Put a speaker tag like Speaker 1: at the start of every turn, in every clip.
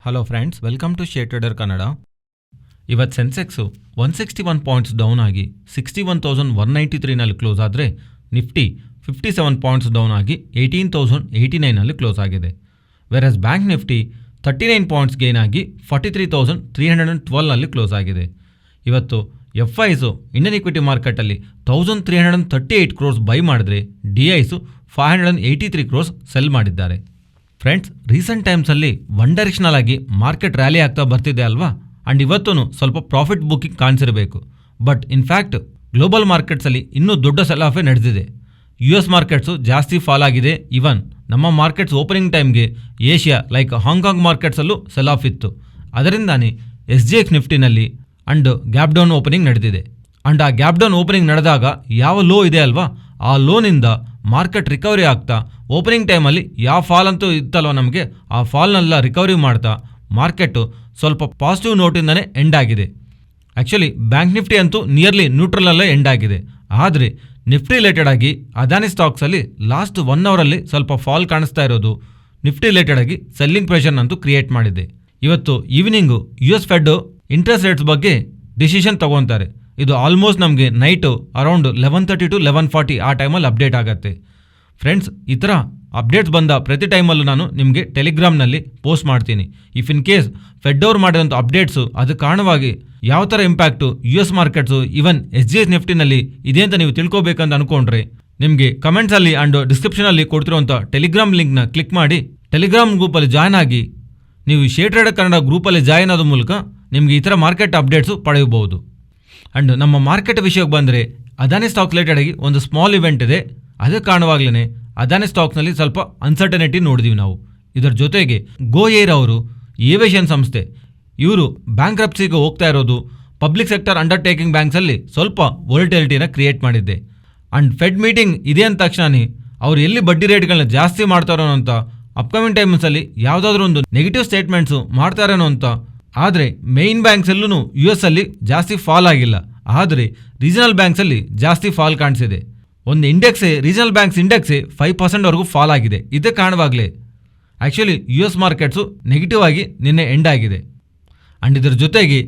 Speaker 1: Hello friends, welcome to share trader Kannada. ಇವತ್ತು Sensex 161 points down ಆಗಿ 61,193ನಲ್ಲಿ ಕ್ಲೋಸ್ ಆದರೆ ನಿಫ್ಟಿ 57 ಪಾಯಿಂಟ್ಸ್ ಡೌನ್ ಆಗಿ 18,089ನಲ್ಲಿ ಕ್ಲೋಸ್ ಆಗಿದೆ. Whereas bank Nifty 39 points gain ಆಗಿ 43,312ನಲ್ಲಿ ಕ್ಲೋಸ್ ಆಗಿದೆ. ಇವತ್ತು ಎಫ್ಐಸು ಇಂಡಿಯನ್ ಇಕ್ವಿಟಿ ಮಾರ್ಕೆಟಲ್ಲಿ 1,338 ಕ್ರೋರ್ಸ್ ಬೈ ಮಾಡಿದ್ರೆ ಡಿಐಸು 583 ಕ್ರೋರ್ಸ್ ಸೆಲ್ ಮಾಡಿದ್ದಾರೆ. ಫ್ರೆಂಡ್ಸ್, ರೀಸೆಂಟ್ ಟೈಮ್ಸಲ್ಲಿ ಒನ್ ಡೈರೆಕ್ಷನಲ್ ಆಗಿ ಮಾರ್ಕೆಟ್ ರ್ಯಾಲಿ ಆಗ್ತಾ ಬರ್ತಿದೆ ಅಲ್ವಾ? ಆ್ಯಂಡ್ ಇವತ್ತೂ ಸ್ವಲ್ಪ ಪ್ರಾಫಿಟ್ ಬುಕ್ಕಿಂಗ್ ಕಾಣಿಸಿರಬೇಕು. ಬಟ್ ಇನ್ಫ್ಯಾಕ್ಟ್ ಗ್ಲೋಬಲ್ ಮಾರ್ಕೆಟ್ಸಲ್ಲಿ ಇನ್ನೂ ದೊಡ್ಡ ಸೆಲ್ ಆಫೇ ನಡೆದಿದೆ. US ಮಾರ್ಕೆಟ್ಸು ಜಾಸ್ತಿ ಫಾಲ್ ಆಗಿದೆ. ಇವನ್ ನಮ್ಮ ಮಾರ್ಕೆಟ್ಸ್ ಓಪನಿಂಗ್ ಟೈಮ್ಗೆ ಏಷ್ಯಾ ಲೈಕ್ ಹಾಂಗ್ಕಾಂಗ್ ಮಾರ್ಕೆಟ್ಸಲ್ಲೂ ಸೆಲ್ ಆಫ್ ಇತ್ತು. ಅದರಿಂದಾನೇ SGX ನಿಫ್ಟಿನಲ್ಲಿ ಅಂಡ್ ಗ್ಯಾಪ್ ಡೌನ್ ಓಪನಿಂಗ್ ನಡೆದಿದೆ. ಅಂಡ್ ಆ ಗ್ಯಾಪ್ ಡೌನ್ ಓಪನಿಂಗ್ ನಡೆದಾಗ ಯಾವ ಲೋ ಇದೆ ಅಲ್ವಾ, ಆ ಲೋನಿಂದ ಮಾರ್ಕೆಟ್ ರಿಕವರಿ ಆಗ್ತಾ ಓಪನಿಂಗ್ ಟೈಮಲ್ಲಿ ಯಾವ ಫಾಲ್ ಅಂತೂ ಇತ್ತಲ್ವ ನಮಗೆ, ಆ ಫಾಲ್ನೆಲ್ಲ ರಿಕವರಿ ಮಾಡ್ತಾ ಮಾರ್ಕೆಟು ಸ್ವಲ್ಪ ಪಾಸಿಟಿವ್ ನೋಟಿಂದನೇ ಎಂಡ್ ಆಗಿದೆ. ಆ್ಯಕ್ಚುಲಿ ಬ್ಯಾಂಕ್ ನಿಫ್ಟಿ ಅಂತೂ ನಿಯರ್ಲಿ ನ್ಯೂಟ್ರಲಲ್ಲೇ ಎಂಡ್ ಆಗಿದೆ. ಆದರೆ ನಿಫ್ಟಿ ರಿಲೇಟೆಡ್ ಆಗಿ ಅದಾನಿ ಸ್ಟಾಕ್ಸಲ್ಲಿ ಲಾಸ್ಟ್ 1 ಅವರಲ್ಲಿ ಸ್ವಲ್ಪ ಫಾಲ್ ಕಾಣಿಸ್ತಾ ಇರೋದು ನಿಫ್ಟಿ ರಿಲೇಟೆಡ್ ಆಗಿ ಸೆಲ್ಲಿಂಗ್ ಪ್ರೆಷರ್ನಂತೂ ಕ್ರಿಯೇಟ್ ಮಾಡಿದೆ. ಇವತ್ತು evening US Fed interest rates ಬಗ್ಗೆ ಡಿಸಿಷನ್ ತಗೊತಾರೆ. ಇದು ಆಲ್ಮೋಸ್ಟ್ ನಮಗೆ ನೈಟು ಅರೌಂಡ್ 11:30 to 11:40 ಆ ಟೈಮಲ್ಲಿ ಅಪ್ಡೇಟ್ ಆಗುತ್ತೆ. ಫ್ರೆಂಡ್ಸ್, ಈ ಥರ ಅಪ್ಡೇಟ್ಸ್ ಬಂದ ಪ್ರತಿ ಟೈಮಲ್ಲೂ ನಾನು ನಿಮಗೆ ಟೆಲಿಗ್ರಾಮ್ನಲ್ಲಿ ಪೋಸ್ಟ್ ಮಾಡ್ತೀನಿ. ಇಫ್ ಇನ್ ಕೇಸ್ ಫೆಡ್ ಅವ್ರು ಮಾಡಿರೋಂಥ ಅಪ್ಡೇಟ್ಸು ಅದು ಕಾರಣವಾಗಿ ಯಾವ ಥರ impact US markets even SGX ನಿಫ್ಟಿನಲ್ಲಿ ಇದೆ ಅಂತ ನೀವು ತಿಳ್ಕೊಬೇಕಂತ ಅಂದ್ಕೊಂಡ್ರೆ ನಿಮಗೆ ಕಮೆಂಟ್ಸಲ್ಲಿ ಆ್ಯಂಡ್ ಡಿಸ್ಕ್ರಿಪ್ಷನಲ್ಲಿ ಕೊಡ್ತಿರೋಂಥ ಟೆಲಿಗ್ರಾಮ್ ಲಿಂಕ್ನ ಕ್ಲಿಕ್ ಮಾಡಿ ಟೆಲಿಗ್ರಾಮ್ ಗ್ರೂಪಲ್ಲಿ ಜಾಯ್ನ್ ಆಗಿ ನೀವು ಶೇರ್ ಟ್ರೇಡರ್ ಕನ್ನಡ ಗ್ರೂಪಲ್ಲಿ ಜಾಯ್ನ್ ಆದ ಮೂಲಕ ನಿಮಗೆ ಈ ಥರ ಮಾರ್ಕೆಟ್ ಅಪ್ಡೇಟ್ಸು ಪಡೆಯಬಹುದು. ಆ್ಯಂಡ್ ನಮ್ಮ ಮಾರ್ಕೆಟ್ ವಿಷಯಕ್ಕೆ ಬಂದರೆ ಅದಾನಿ ಸ್ಟಾಕ್ ರಿಲೇಟೆಡ್ ಆಗಿ ಒಂದು ಸ್ಮಾಲ್ ಇವೆಂಟ್ ಇದೆ. ಅದೇ ಕಾರಣವಾಗ್ಲೇ ಅದಾನಿ ಸ್ಟಾಕ್ಸ್ನಲ್ಲಿ ಸ್ವಲ್ಪ ಅನ್ಸರ್ಟನಿಟಿ ನೋಡಿದೀವಿ ನಾವು. ಇದರ ಜೊತೆಗೆ ಗೋ ಏರ್ ಅವರು ಏವಿಯೇಷನ್ ಸಂಸ್ಥೆ ಇವರು ಬ್ಯಾಂಕ್ರಪ್ಸಿಗೆ ಹೋಗ್ತಾ ಇರೋದು ಪಬ್ಲಿಕ್ ಸೆಕ್ಟರ್ ಅಂಡರ್ಟೇಕಿಂಗ್ ಬ್ಯಾಂಕ್ಸಲ್ಲಿ ಸ್ವಲ್ಪ ವೊಲಟಿಲಿಟಿನ ಕ್ರಿಯೇಟ್ ಮಾಡಿದ್ದೆ. ಆ್ಯಂಡ್ ಫೆಡ್ ಮೀಟಿಂಗ್ ಇದೆ ಅಂದ ತಕ್ಷಣ ಅವ್ರು ಎಲ್ಲಿ ಬಡ್ಡಿ ರೇಟ್ಗಳನ್ನ ಜಾಸ್ತಿ ಮಾಡ್ತಾರೋ ಅಂತ ಅಪ್ಕಮಿಂಗ್ ಟೈಮ್ಸಲ್ಲಿ ಯಾವುದಾದ್ರೂ ಒಂದು ನೆಗೆಟಿವ್ ಸ್ಟೇಟ್ಮೆಂಟ್ಸು ಮಾಡ್ತಾರೇನೋ ಅಂತ. ಆದರೆ ಮೇಯ್ನ್ ಬ್ಯಾಂಕ್ಸಲ್ಲೂ US ಅಲ್ಲಿ ಜಾಸ್ತಿ ಫಾಲ್ ಆಗಿಲ್ಲ, ಆದರೆ ರೀಜನಲ್ ಬ್ಯಾಂಕ್ಸಲ್ಲಿ ಜಾಸ್ತಿ ಫಾಲ್ ಕಾಣಿಸಿದೆ. ಒಂದು ಇಂಡೆಕ್ಸೇ ರೀಜನಲ್ ಬ್ಯಾಂಕ್ಸ್ ಇಂಡೆಕ್ಸೇ 5%ವರೆಗೂ ಫಾಲ್ ಆಗಿದೆ. ಇದೇ ಕಾರಣವಾಗಲೇ ಆ್ಯಕ್ಚುಲಿ US ಮಾರ್ಕೆಟ್ಸು ನೆಗೆಟಿವ್ ಆಗಿ ನಿನ್ನೆ ಎಂಡ್ ಆಗಿದೆ. ಆ್ಯಂಡ್ ಇದರ ಜೊತೆಗೆ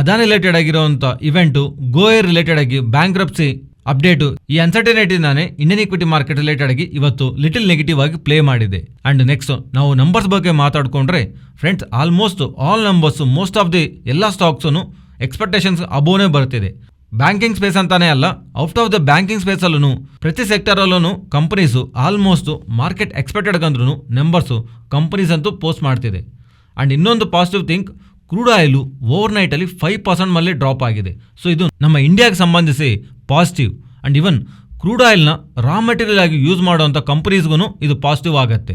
Speaker 1: ಅದಾನಿ ರಿಲೇಟೆಡ್ ಆಗಿರೋವಂಥ ಇವೆಂಟು ಗೋ ಏರ್ ರಿಲೇಟೆಡ್ ಆಗಿ ಬ್ಯಾಂಕ್ರಪ್ಸಿ ಅಪ್ಡೇಟು ಈ ಅನ್ಸರ್ಟನಿಟಿನೇ ಇಂಡಿಯನ್ ಇಕ್ವಿಟಿ ಮಾರ್ಕೆಟ್ ರಿಲೇಟೆಡ್ ಆಗಿ ಇವತ್ತು ಲಿಟಲ್ ನೆಗೆಟಿವ್ ಆಗಿ ಪ್ಲೇ ಮಾಡಿದೆ. ಆ್ಯಂಡ್ ನೆಕ್ಸ್ಟ್ ನಾವು ನಂಬರ್ಸ್ ಬಗ್ಗೆ ಮಾತಾಡಿಕೊಂಡ್ರೆ friends, almost all numbers most of the ಎಲ್ಲ ಸ್ಟಾಕ್ಸೂ ಎಕ್ಸ್ಪೆಕ್ಟೇಷನ್ಸ್ ಅಬೋನೇ ಬರ್ತಿದೆ. ಬ್ಯಾಂಕಿಂಗ್ ಸ್ಪೇಸ್ ಅಂತಾನೆ ಅಲ್ಲ, ಔಟ್ ಆಫ್ ದ ಬ್ಯಾಂಕಿಂಗ್ ಸ್ಪೇಸಲ್ಲೂ ಪ್ರತಿ ಸೆಕ್ಟರಲ್ಲೂ ಕಂಪನೀಸು ಆಲ್ಮೋಸ್ಟ್ ಮಾರ್ಕೆಟ್ ಎಕ್ಸ್ಪೆಕ್ಟೆಡ್ ಅಂದ್ರೂ ನಂಬರ್ಸು ಕಂಪನೀಸ್ ಅಂತೂ ಪೋಸ್ಟ್ ಮಾಡ್ತಿದೆ. ಆ್ಯಂಡ್ ಇನ್ನೊಂದು ಪಾಸಿಟಿವ್ ಥಿಂಗ್, ಕ್ರೂಡ್ ಆಯಿಲು ಓವರ್ನೈಟಲ್ಲಿ 5% ಮೇಲೆ ಡ್ರಾಪ್ ಆಗಿದೆ. ಸೊ ಇದು ನಮ್ಮ ಇಂಡಿಯಾಗೆ ಸಂಬಂಧಿಸಿ ಪಾಸಿಟಿವ್. ಆ್ಯಂಡ್ ಇವನ್ ಕ್ರೂಡ್ ಆಯಿಲ್ನ ರಾ ಮೆಟೀರಿಯಲ್ ಆಗಿ ಯೂಸ್ ಮಾಡೋವಂಥ ಕಂಪನೀಸ್ಗೂ ಇದು ಪಾಸಿಟಿವ್ ಆಗುತ್ತೆ.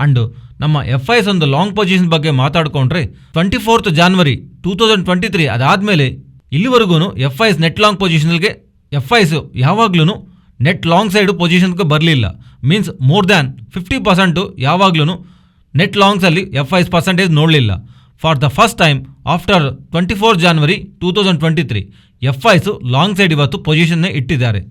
Speaker 1: ಆ್ಯಂಡ್ ನಮ್ಮ FIs ಒಂದು ಲಾಂಗ್ ಪೊಸಿಷನ್ ಬಗ್ಗೆ ಮಾತಾಡಿಕೊಂಡ್ರೆ 24th January 2023 ಅದಾದಮೇಲೆ ಇಲ್ಲಿವರೆಗೂ FIs ನೆಟ್ ಲಾಂಗ್ ಪೊಸಿಷನ್ಗೆ FIs ಯಾವಾಗ್ಲೂ ನೆಟ್ ಲಾಂಗ್ ಸೈಡು ಪೊಸಿಷನ್ಗೆ ಬರಲಿಲ್ಲ. ಮೀನ್ಸ್ ಮೋರ್ ದ್ಯಾನ್ 50% ಯಾವಾಗ್ಲೂ ನೆಟ್ ಲಾಂಗ್ಸಲ್ಲಿ FIs ಪರ್ಸೆಂಟೇಜ್ ನೋಡಲಿಲ್ಲ. For the first time after 24th January 2023 FIs long side ಇವತ್ತು ಪೊಸಿಷನ್ನೇ ಇಟ್ಟಿದ್ದಾರೆ.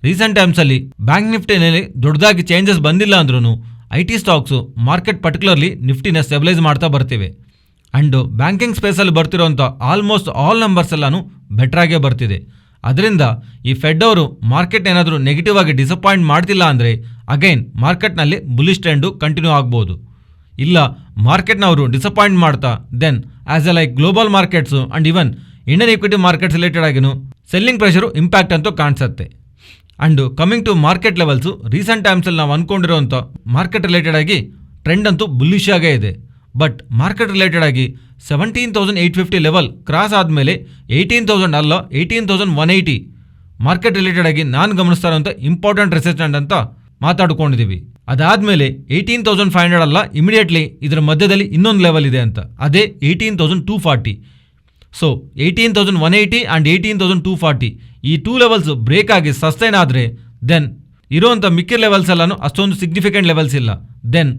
Speaker 1: ರೀಸೆಂಟ್ ಟೈಮ್ಸಲ್ಲಿ ಬ್ಯಾಂಕ್ ನಿಫ್ಟಿನಲ್ಲಿ ದೊಡ್ಡದಾಗಿ ಚೇಂಜಸ್ ಬಂದಿಲ್ಲ ಅಂದ್ರೂ IT ಸ್ಟಾಕ್ಸು ಮಾರ್ಕೆಟ್ ಪರ್ಟಿಕ್ಯುಲರ್ಲಿ ನಿಫ್ಟಿನ ಸ್ಟೆಬಿಲೈಸ್ ಮಾಡ್ತಾ ಬರ್ತಿವೆ. ಆ್ಯಂಡ್ ಬ್ಯಾಂಕಿಂಗ್ ಸ್ಪೇಸಲ್ಲಿ ಬರ್ತಿರೋಂಥ ಆಲ್ಮೋಸ್ಟ್ ಆಲ್ ನಂಬರ್ಸ್ ಎಲ್ಲನೂ ಬೆಟ್ರಾಗೇ ಬರ್ತಿದೆ. ಅದರಿಂದ ಈ ಫೆಡ್ ಅವರು ಮಾರ್ಕೆಟ್ ಏನಾದರೂ ನೆಗೆಟಿವ್ ಆಗಿ ಡಿಸಪಾಯಿಂಟ್ ಮಾಡ್ತಿಲ್ಲ ಅಂದರೆ ಅಗೈನ್ ಮಾರ್ಕೆಟ್ನಲ್ಲಿ ಬುಲಿಶ್ ಟ್ರೆಂಡು ಕಂಟಿನ್ಯೂ ಆಗ್ಬೋದು. ಇಲ್ಲ ಮಾರ್ಕೆಟ್ನವರು ಡಿಸಪಾಯಿಂಟ್ ಮಾಡ್ತಾ then as a like global markets and even Indian equity markets related ಆಗಿನೂ ಸೆಲ್ಲಿಂಗ್ ಪ್ರೆಷರು ಇಂಪ್ಯಾಕ್ಟ್ ಅಂತೂ ಕಾಣಿಸುತ್ತೆ. And coming to market levels recent ಟೈಮ್ಸಲ್ಲಿ ನಾವು ಅಂದ್ಕೊಂಡಿರೋಂಥ ಮಾರ್ಕೆಟ್ ರಿಲೇಟೆಡ್ ಆಗಿ ಟ್ರೆಂಡ್ ಅಂತೂ ಬುಲ್ಲಿಶ್ ಆಗೇ ಇದೆ. ಬಟ್ ಮಾರ್ಕೆಟ್ ರಿಲೇಟೆಡ್ ಆಗಿ 17,850 ಲೆವೆಲ್ ಕ್ರಾಸ್ ಆದಮೇಲೆ 18,000 ಅಲ್ಲ 18,180 ಮಾರ್ಕೆಟ್ ರಿಲೇಟೆಡ್ ಆಗಿ ನಾನು ಗಮನಿಸ್ತಾ ಇರೋಂಥ ಇಂಪಾರ್ಟೆಂಟ್ ರೆಸಿಸ್ಟೆಂಟ್ ಅಂತ ಮಾತಾಡ್ಕೊಂಡಿದ್ದೀವಿ. ಅದಾದಮೇಲೆ 18,500 ಅಲ್ಲ, ಇಮಿಡಿಯೇಟ್ಲಿ ಇದರ ಮಧ್ಯದಲ್ಲಿ ಇನ್ನೊಂದು ಲೆವೆಲ್ ಇದೆ ಅಂತ, ಅದೇ 18,240. ಸೊ 18,180 ಆ್ಯಂಡ್ 18,240 ಈ 2 ಲೆವೆಲ್ಸ್ ಬ್ರೇಕ್ ಆಗಿ ಸಸ್ಟೈನ್ ಆದರೆ ದೆನ್ ಇರೋವಂಥ ಮಿಕ್ಕಿದ ಲೆವೆಲ್ಸ್ ಎಲ್ಲನೂ ಅಷ್ಟೊಂದು ಸಿಗ್ನಿಫಿಕೆಂಟ್ ಲೆವೆಲ್ಸ್ ಇಲ್ಲ. ದೆನ್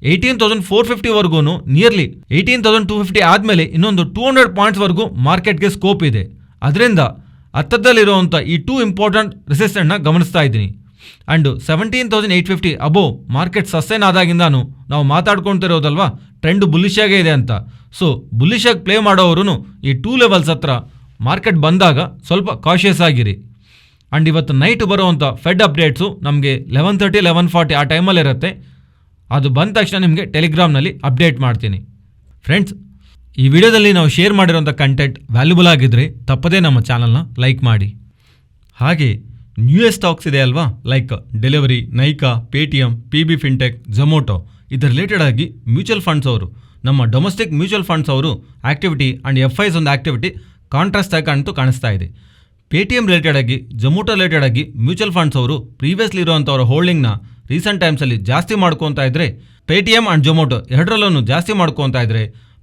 Speaker 1: 18,450ವರೆಗೂ ನಿಯರ್ಲಿ 18,250 ಆದಮೇಲೆ ಇನ್ನೊಂದು 200 ಪಾಯಿಂಟ್ಸ್ವರೆಗೂ ಮಾರ್ಕೆಟ್ಗೆ ಸ್ಕೋಪ್ ಇದೆ. ಅದರಿಂದ ಹತ್ತದಲ್ಲಿರುವಂಥ ಈ 2 ಇಂಪಾರ್ಟೆಂಟ್ ರೆಸಿಸ್ಟೆಂಟ್ನ ಗಮನಿಸ್ತಾ ಇದ್ದೀನಿ. ಆ್ಯಂಡ್ 17,850 ಅಬೋವ್ ಮಾರ್ಕೆಟ್ ಸಸ್ಟೈನ್ ಆದಾಗಿಂದಾನು ನಾವು ಮಾತಾಡ್ಕೊತಿರೋದಲ್ವಾ ಟ್ರೆಂಡ್ ಬುಲಿಶಾಗೇ ಇದೆ ಅಂತ. ಸೊ ಬುಲಿಶಾಗಿ ಪ್ಲೇ ಮಾಡೋರು ಈ 2 ಲೆವೆಲ್ಸ್ ಹತ್ರ ಮಾರ್ಕೆಟ್ ಬಂದಾಗ ಸ್ವಲ್ಪ ಕಾಷಿಯಸ್ ಆಗಿರಿ. ಆ್ಯಂಡ್ ಇವತ್ತು ನೈಟ್ ಬರುವಂಥ ಫೆಡ್ ಅಪ್ಡೇಟ್ಸು ನಮಗೆ 11:30 11:40 ಆ ಟೈಮಲ್ಲಿ ಇರುತ್ತೆ. ಅದು ಬಂದ ತಕ್ಷಣ ನಿಮಗೆ ಟೆಲಿಗ್ರಾಮ್ನಲ್ಲಿ ಅಪ್ಡೇಟ್ ಮಾಡ್ತೀನಿ. ಫ್ರೆಂಡ್ಸ್, ಈ ವಿಡಿಯೋದಲ್ಲಿ ನಾವು ಶೇರ್ ಮಾಡಿರೋಂಥ ಕಂಟೆಂಟ್ ವ್ಯಾಲ್ಯೂಬಲ್ ಆಗಿದ್ದರೆ ತಪ್ಪದೇ ನಮ್ಮ ಚಾನಲ್ನ ಲೈಕ್ ಮಾಡಿ. ಹಾಗೆ ನ್ಯೂಯೆಸ್ಟ್ ಸ್ಟಾಕ್ಸ್ ಇದೆ ಅಲ್ವಾ, like delivery, Nykaa, Paytm, PB fintech, Zomato, ಇದರ ರಿಲೇಟೆಡ್ ಆಗಿ ಮ್ಯೂಚುವಲ್ ಫಂಡ್ಸ್ ಅವರು, ನಮ್ಮ ಡೊಮೆಸ್ಟಿಕ್ ಮ್ಯೂಚುವಲ್ ಫಂಡ್ಸ್ ಅವರು ಆಕ್ಟಿವಿಟಿ ಆ್ಯಂಡ್ FIs ಒಂದು ಆಕ್ಟಿವಿಟಿ ಕಾಂಟ್ರಾಸ್ಟ್ ಆಗಿ ಕಾಣಿಸ್ತಾ ಇದೆ. ಪೇಟಿಎಮ್ ರಿಲೇಟೆಡ್ ಆಗಿ, ಝೊಮೊಟೊ ರಿಲೇಟೆಡ್ ಆಗಿ ಮ್ಯೂಚುವಲ್ ಫಂಡ್ಸ್ ಅವರು ಪ್ರೀವಿಯಸ್ಲಿ ಇರುವಂಥವ್ರ ಹೋಲ್ಡಿಂಗ್ನ ರೀಸೆಂಟ್ ಟೈಮ್ಸಲ್ಲಿ ಜಾಸ್ತಿ ಮಾಡ್ಕೊತಾ ಇದ್ದರೆ, ಪೇಟಿಎಮ್ ಆ್ಯಂಡ್ ಝೊಮೊಟೊ ಎರಡರಲ್ಲೂ ಜಾಸ್ತಿ ಮಾಡ್ಕೊತಾ ಇದ್ದರೆ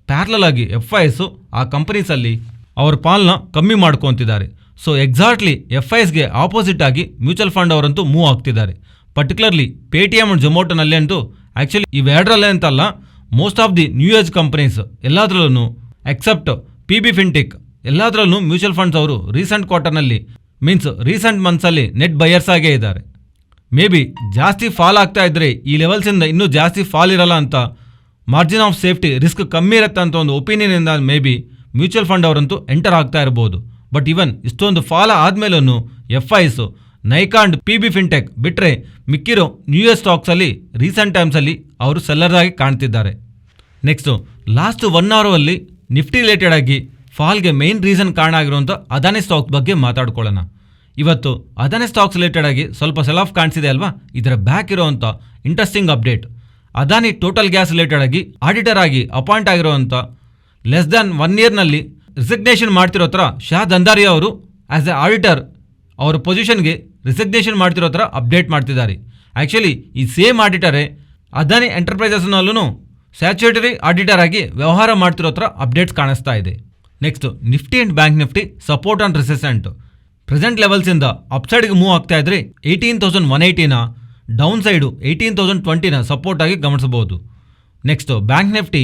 Speaker 1: ಪ್ಯಾರಲಲ್ ಆಗಿ FIs ಆ ಕಂಪನೀಸಲ್ಲಿ ಅವ್ರ ಪಾಲನ್ನ ಕಮ್ಮಿ ಮಾಡ್ಕೊತಿದ್ದಾರೆ. ಸೊ ಎಕ್ಸಾಕ್ಟ್ಲಿ FIsಗೆ ಆಪೋಸಿಟ್ ಆಗಿ ಮ್ಯೂಚುವಲ್ ಫಂಡ್ ಅವರಂತೂ ಮೂವ್ ಆಗ್ತಿದ್ದಾರೆ. ಪರ್ಟಿಕ್ಯುಲರ್ಲಿ ಪೇಟಿಎಮ್ ಆ್ಯಂಡ್ ಝೊಮೊಟೊನಲ್ಲಿ ಅಂತೂ ಆ್ಯಕ್ಚುಲಿ ಇವೆರಡರಲ್ಲೇ ಅಂತಲ್ಲ, most of the new age companies ಎಲ್ಲದರಲ್ಲೂ ಎಕ್ಸೆಪ್ಟ್ PB ಫಿನ್ಟೆಕ್ ಎಲ್ಲದರಲ್ಲೂ ಮ್ಯೂಚುವಲ್ ಫಂಡ್ಸ್ ಅವರು ರೀಸೆಂಟ್ ಕ್ವಾರ್ಟರ್ನಲ್ಲಿ ಮೀನ್ಸ್ ರೀಸೆಂಟ್ ಮಂತ್ಸಲ್ಲಿ ನೆಟ್ ಬಯರ್ಸ್ ಆಗೇ ಇದ್ದಾರೆ. ಮೇ ಬಿ ಜಾಸ್ತಿ ಫಾಲ್ ಆಗ್ತಾ ಇದ್ದರೆ ಈ ಲೆವೆಲ್ಸಿಂದ ಇನ್ನೂ ಜಾಸ್ತಿ ಫಾಲ್ ಇರಲ್ಲ ಅಂತ, ಮಾರ್ಜಿನ್ ಆಫ್ ಸೇಫ್ಟಿ ರಿಸ್ಕ್ ಕಮ್ಮಿ ಇರುತ್ತೆ ಅಂತ ಒಂದು ಒಪಿನಿಯನಿಂದ ಮೇ ಬಿ ಮ್ಯೂಚುವಲ್ ಫಂಡ್ ಅವರಂತೂ ಎಂಟರ್ ಆಗ್ತಾ ಇರ್ಬೋದು. ಬಟ್ ಇವನ್ ಇಷ್ಟೊಂದು ಫಾಲ್ ಆದಮೇಲೂ FIs, Nykaa and PB Fintech ಬಿಟ್ಟರೆ ಮಿಕ್ಕಿರೋ ನ್ಯೂ ಇಯರ್ ಸ್ಟಾಕ್ಸಲ್ಲಿ ರೀಸೆಂಟ್ ಟೈಮ್ಸಲ್ಲಿ ಅವರು ಸೆಲ್ಲರ್ ಆಗಿ ಕಾಣ್ತಿದ್ದಾರೆ. ನೆಕ್ಸ್ಟು ಲಾಸ್ಟ್ 1 ಅವರಲ್ಲಿ ನಿಫ್ಟಿ ರಿಲೇಟೆಡ್ ಆಗಿ ಫಾಲ್ಗೆ ಮೇನ್ ರೀಸನ್ ಕಾರಣ ಆಗಿರುವಂಥ ಅದಾನಿ ಸ್ಟಾಕ್ಸ್ ಬಗ್ಗೆ ಮಾತಾಡ್ಕೊಳ್ಳೋಣ. ಇವತ್ತು ಅದಾನಿ ಸ್ಟಾಕ್ಸ್ ರಿಲೇಟೆಡ್ ಆಗಿ ಸ್ವಲ್ಪ ಸೆಲ್ ಆಫ್ ಕಾಣಿಸಿದೆ ಅಲ್ವಾ, ಇದರ ಬ್ಯಾಕ್ ಇರೋವಂಥ interesting update. Adani total gas related ಆಗಿ ಆಡಿಟರ್ ಆಗಿ ಅಪಾಯಿಂಟ್ ಆಗಿರುವಂಥ ಲೆಸ್ ದ್ಯಾನ್ 1 ಇಯರ್ನಲ್ಲಿ ರಿಸಿಗ್ನೇಷನ್ ಮಾಡ್ತಿರೋ ಥರ ಶಾ ದಂದಾರಿ ಅವರು ಆ್ಯಸ್ ಎ ಆಡಿಟರ್ ಅವ್ರ ಪೊಸಿಷನ್ಗೆ ರಿಸಿಗ್ನೇಷನ್ ಮಾಡ್ತಿರೋ ಥರ ಅಪ್ಡೇಟ್ ಮಾಡ್ತಿದ್ದಾರೆ. ಆ್ಯಕ್ಚುಲಿ ಈ ಸೇಮ್ ಆಡಿಟರೇ ಅದಾನಿ ಎಂಟರ್ಪ್ರೈಸಸ್ನಲ್ಲೂ ಸ್ಟ್ಯಾಚ್ಯೂಟರಿ ಆಡಿಟರ್ ಆಗಿ ವ್ಯವಹಾರ ಮಾಡ್ತಿರೋ ಥರ ಅಪ್ಡೇಟ್ಸ್ ಕಾಣಿಸ್ತಾ ಇದೆ. Next Nifty and bank Nifty support and resistant present ಲೆವೆಲ್ಸಿಂದ ಅಪ್ಸೈಡ್ಗೆ ಮೂವ್ ಆಗ್ತಾ ಇದ್ರೆ 18,180ನ ಡೌನ್ ಸೈಡು 18,020ನ ಸಪೋರ್ಟ್ ಆಗಿ ಗಮನಿಸಬಹುದು. Next bank Nifty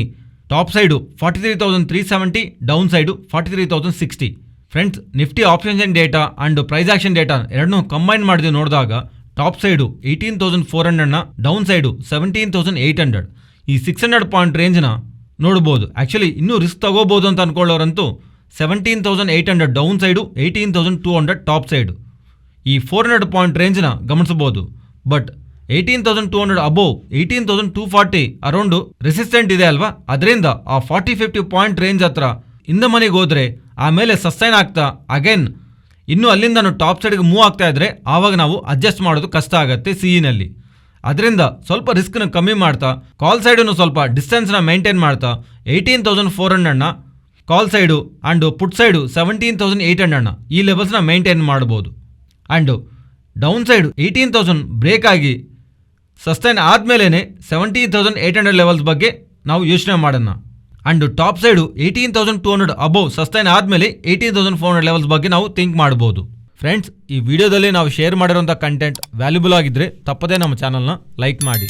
Speaker 1: top side 43,370, down side 43,060. Friends, Nifty option data and price action data ಎರಡನ್ನೂ ಕಂಬೈನ್ ಮಾಡಿದೆ ನೋಡಿದಾಗ ಟಾಪ್ ಸೈಡು 18,400ನ, ಡೌನ್ ಸೈಡು 17,800. ಈ 600 ಪಾಯಿಂಟ್ ರೇಂಜ್ನ ನೋಡ್ಬೋದು. ಆ್ಯಕ್ಚುಲಿ ಇನ್ನೂ ರಿಸ್ಕ್ ತಗೋಬೋದು ಅಂತ ಅಂದ್ಕೊಳ್ಳೋರಂತೂ 17,800 ಡೌನ್ ಸೈಡು, 18,200 ಟಾಪ್ ಸೈಡು. ಈ 400 ಪಾಯಿಂಟ್ ರೇಂಜ್ನ ಗಮನಿಸಬಹುದು. ಬಟ್ 18,200 ಅಬೋವ್ 18,240 ಅರೌಂಡು ರೆಸಿಸ್ಟೆಂಟ್ ಇದೆ ಅಲ್ವಾ, ಅದರಿಂದ ಆ 40-50 ಪಾಯಿಂಟ್ ರೇಂಜ್ ಹತ್ರ ಇಂದ ಮನೆಗೆ ಹೋದರೆ ಆಮೇಲೆ ಸಸ್ಟೈನ್ ಆಗ್ತಾ ಅಗೇನ್ ಇನ್ನೂ ಅಲ್ಲಿಂದ ಟಾಪ್ ಸೈಡ್ಗೆ ಮೂವ್ ಆಗ್ತಾ ಇದ್ರೆ ಆವಾಗ ನಾವು ಅಡ್ಜಸ್ಟ್ ಮಾಡೋದು ಕಷ್ಟ ಆಗುತ್ತೆ CEನಲ್ಲಿ. ಅದರಿಂದ ಸ್ವಲ್ಪ ರಿಸ್ಕ್ನ ಕಮ್ಮಿ ಮಾಡ್ತಾ ಕಾಲ್ ಸೈಡನ್ನು ಸ್ವಲ್ಪ ಡಿಸ್ಟೆನ್ಸ್ನ ಮೇಂಟೈನ್ ಮಾಡ್ತಾ 18,400ನ ಕಾಲ್ ಸೈಡು ಆ್ಯಂಡ್ ಪುಟ್ ಸೈಡು 17,800ನ ಈ ಲೆವೆಲ್ಸ್ನ ಮೇಂಟೈನ್ ಮಾಡ್ಬೋದು. ಆ್ಯಂಡ್ ಡೌನ್ ಸೈಡು 18,000 ಬ್ರೇಕ್ ಆಗಿ ಸಸ್ಟೈನ್ ಆದಮೇಲೆ 17,800 ಲೆವೆಲ್ಸ್ ಬಗ್ಗೆ ನಾವು ಯೋಚನೆ ಮಾಡೋಣ. And top side 18,200 above sustain ಆದಮೇಲೆ 18,400 ಲೆವೆಲ್ಸ್ ಬಗ್ಗೆ ನಾವು ಥಿಂಕ್ ಮಾಡ್ಬೋದು. ಫ್ರೆಂಡ್ಸ್, ಈ ವಿಡಿಯೋದಲ್ಲಿ ನಾವು ಶೇರ್ ಮಾಡಿರೋಂಥ ಕಂಟೆಂಟ್ ವ್ಯಾಲ್ಯೂಬಲ್ ಆಗಿದ್ದರೆ ತಪ್ಪದೇ ನಮ್ಮ ಚಾನಲ್ನ ಲೈಕ್ ಮಾಡಿ.